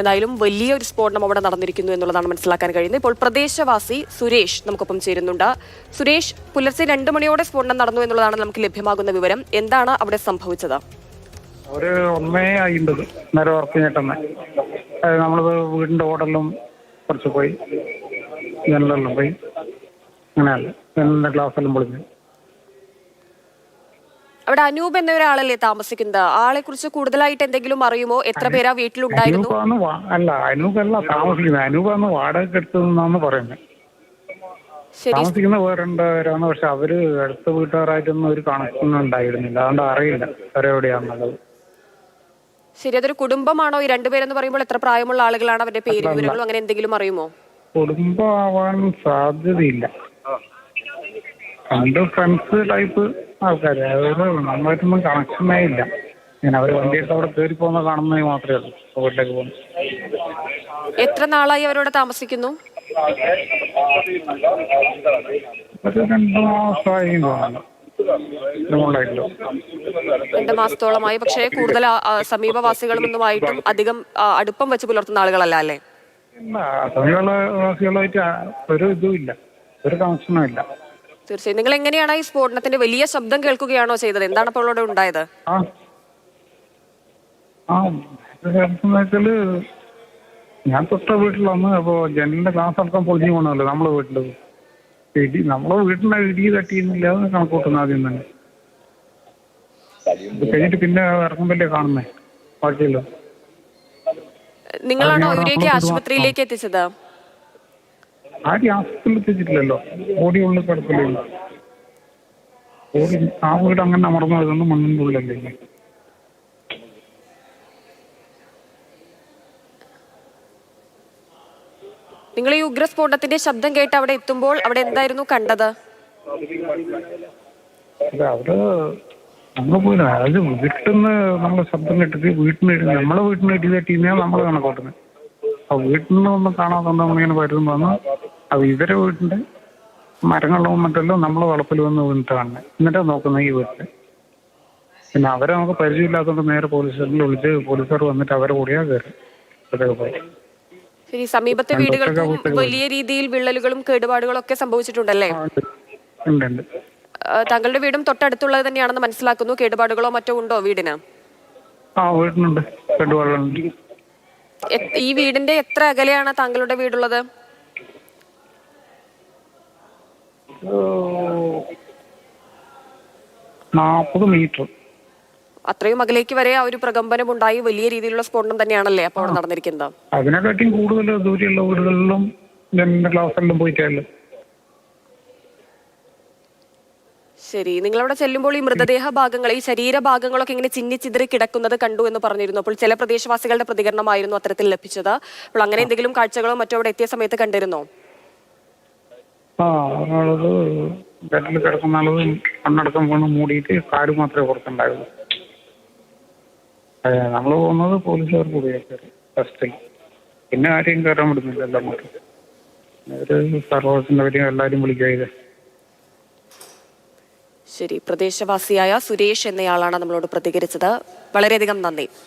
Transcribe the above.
എന്തായാലും വലിയൊരു സ്ഫോടനം അവിടെ നടന്നിരിക്കുന്നു എന്നുള്ളതാണ് മനസ്സിലാക്കാൻ കഴിയുന്നത്. ഇപ്പോൾ പ്രദേശവാസി സുരേഷ് നമുക്കൊപ്പം ചേരുന്നുണ്ട്. സുരേഷ്, പുലർച്ചെ 2 മണിയോടെ സ്ഫോടനം നടന്നു എന്നുള്ളതാണ് നമുക്ക് ലഭ്യമാകുന്ന വിവരം. എന്താണ് അവിടെ സംഭവിച്ചത്? ഒരു 1:50 നേരം ഉറപ്പിഞ്ഞിട്ടെന്ന് നമ്മളത് വീടിന്റെ ഓടെല്ലാം കുറച്ച് പോയി, ജനലെല്ലാം പോയി, അങ്ങനെയല്ല ജനലിന്റെ ഗ്ലാസ് എല്ലാം പൊളിഞ്ഞു. അവിടെ അനൂപ് എന്ന ഒരാളല്ലേ താമസിക്കുന്നത്? ആളെ കുറിച്ച് കൂടുതലായിട്ട് എന്തെങ്കിലും അറിയുമോ? എത്ര പേരാ വീട്ടിലുണ്ടായിരുന്നു? അനൂപല്ല താമസിക്കുന്നത്. അനൂപാന്ന് വാടക എടുത്തതെന്നാണ് പറയുന്നത്. താമസിക്കുന്ന വേറെണ്ടാണ്, പക്ഷെ അവര് അടുത്ത വീട്ടുകാരായിട്ടൊന്നും ഒരു കണക്ഷൻ ഉണ്ടായിരുന്നില്ല. അതുകൊണ്ട് അറിയില്ല അവരെവിടെയാണെന്നുള്ളത്. ശരി, അതൊരു കുടുംബമാണോ? ഈ 2 പേരെന്ന് പറയുമ്പോൾ എത്ര പ്രായമുള്ള ആളുകളാണ്? അവരുടെ പേര് വിവരങ്ങളും അങ്ങനെ എന്തെങ്കിലും അറിയുമോ? കുടുംബമാവാൻ സാധ്യതയില്ല. 2 ഫ്രണ്ട്സ് ടൈപ്പ് ആൾക്കാര്. അതായത് നമ്മളായിട്ടൊന്നും കണക്ഷനേ ഇല്ല. ഇങ്ങനെ അവര് വണ്ടിയിട്ട് അവിടെ കയറി പോകുന്ന കാണുന്നത് മാത്രമേ ഉള്ളൂ വീട്ടിലേക്ക് പോകുന്നു. എത്ര നാളായി അവരോട് താമസിക്കുന്നു? ഒരു 2 മാസമായി തോന്നുന്നു. 2 മാസത്തോളമായി. പക്ഷേ കൂടുതൽ സമീപവാസികളുമൊന്നുമായിട്ടും അധികം അടുപ്പം വെച്ച് പുലർത്തുന്ന ആളുകളല്ല അല്ലേ? ഇല്ല, സമീപവാസികളായിട്ട് ഒരു ഇതും ഇല്ല, ഒരു കണക്ഷനും ഇല്ല. തീർച്ചയായും. നിങ്ങൾ എങ്ങനെയാണ് ഈ സ്ഫോടനത്തിന്റെ വലിയ ശബ്ദം കേൾക്കുകയാണോ ചെയ്തത്? എന്താണ് അപ്പോൾ അവിടെ ഉണ്ടായത്? ഞാൻ തൊട്ട വീട്ടിൽ വന്ന് അപ്പോ ജനലിന്റെ ഗ്ലാസ് അടക്കം പൊളിഞ്ഞു പോകണമല്ലോ നമ്മളെ വീട്ടില്. നമ്മളെ വീട്ടിന്റെ ഇടി തട്ടിയിരുന്നില്ല, അത് കണക്കൂട്ടുന്ന ആദ്യം തന്നെ. ഇത് കഴിഞ്ഞിട്ട് പിന്നെ ഇറങ്ങുമ്പല്ലേ കാണുന്നേ ബാക്കിയല്ലോ. നിങ്ങളാണോ അവരേക്ക് ആശുപത്രിയിലേക്ക് എത്തിച്ചത്? ആരും ആശുപത്രിയിൽ എത്തിച്ചിട്ടില്ലല്ലോ, ഓടി ഉള്ളിൽ കിടക്കില്ലല്ലോ. ഓടി ആ വീട് അങ്ങനെ അമർന്നു വരുന്നു, മണ്ണിന്റെ ഉള്ളിലല്ലേ. നിങ്ങൾ ഈ ഉഗ്രസ്ഫോടനത്തിന്റെ ശബ്ദം കേട്ട് അവിടെ എത്തുമ്പോൾ അവിടെ എന്തായിരുന്നു കണ്ടത്? അവിടെ നമ്മള് പോയില്ല, അതായത് വീട്ടിന്ന് നമ്മളെ ശബ്ദം കേട്ടിട്ട് നമ്മളെ വീട്ടിന് ഇടി തട്ടിന്നാ നമ്മള് കണക്കൂട്ടുന്നത്. അപ്പൊ വീട്ടിൽ നിന്ന് ഒന്നും കാണാതെ നമ്മളിങ്ങനെ വരുമ്പോൾ അത് ഇവരെ വീട്ടിന്റെ മരങ്ങളും മറ്റെല്ലാം നമ്മളെ വളപ്പിൽ വന്ന് വീണിട്ട് കാണുന്നത്. എന്നിട്ടാ നോക്കുന്നത് ഈ വീട്ടില്. പിന്നെ അവരെ നമുക്ക് പരിചയമില്ലാത്തതുകൊണ്ട് നേരെ പോലീസ് സ്റ്റേഷനിൽ വിളിച്ച് പോലീസുകാർ വന്നിട്ട് അവരെ കൂടിയാ കയറി ഇതൊക്കെ പോയി. ശരി, സമീപത്തെ വീടുകൾക്കും വലിയ രീതിയിൽ വിള്ളലുകളും കേടുപാടുകളും ഒക്കെ സംഭവിച്ചിട്ടുണ്ടല്ലേ? ഉണ്ട്. താങ്കളുടെ വീടും തൊട്ടടുത്തുള്ളത് തന്നെയാണെന്ന് മനസ്സിലാക്കുന്നു. കേടുപാടുകളോ മറ്റോ ഉണ്ടോ വീടിന്? വീടിനുണ്ട്, കേടുപാടുകളുണ്ട്. ഈ വീടിന്റെ എത്ര അകലെയാണ് താങ്കളുടെ വീടുള്ളത്? 40 മീറ്റർ. അത്രയും അകലേക്ക് വരെ ആ ഒരു പ്രകമ്പനം ഉണ്ടായി. വലിയ രീതിയിലുള്ള സ്ഫോടനം തന്നെയാണല്ലേ അപ്പോൾ അവിടെ നടന്നിരിക്കുന്നത്? അതിനെക്കാട്ടിയും കൂടുതൽ ദൂരെയുള്ള വീടുകളിലും ജനലിന്റെ ഗ്ലാസ് എല്ലാം പോയിട്ടല്ലോ. ശരി, നിങ്ങളവിടെ ചെല്ലുമ്പോൾ ഈ മൃതദേഹ ഭാഗങ്ങൾ, ഈ ശരീരഭാഗങ്ങളൊക്കെ ഇങ്ങനെ ചിന്നിച്ചിതറി കിടക്കുന്നത് കണ്ടു എന്ന് പറഞ്ഞിരുന്നു. അപ്പോൾ ചില പ്രദേശവാസികളുടെ പ്രതികരണമായിരുന്നു അത്തരത്തിൽ ലഭിച്ചത്. അപ്പോൾ അങ്ങനെ എന്തെങ്കിലും കാഴ്ചകളോ മറ്റോ അവിടെ എത്തിയ സമയത്ത് കണ്ടിരുന്നോ? ബെഡിൽ കിടക്കുന്ന ആള് കണ്ണടക്കം വീണ് മൂടിയിട്ട് കാല് മാത്രമേ പുറത്തുണ്ടായുള്ളൂ. നമ്മള് പോകുന്നത് പോലീസുകാർ കൂടിയൊക്കെ ഫസ്റ്റിൽ. പിന്നെ ആരെയും കയറാൻ വിടുന്നില്ലല്ലോ നമുക്ക്. ഒരു സർവീസിന്റെ വരെയും എല്ലാവരും വിളിക്കുക. ശരി, പ്രദേശവാസിയായ സുരേഷ് എന്നയാളാണ് നമ്മളോട് പ്രതികരിച്ചത്. വളരെയധികം നന്ദി.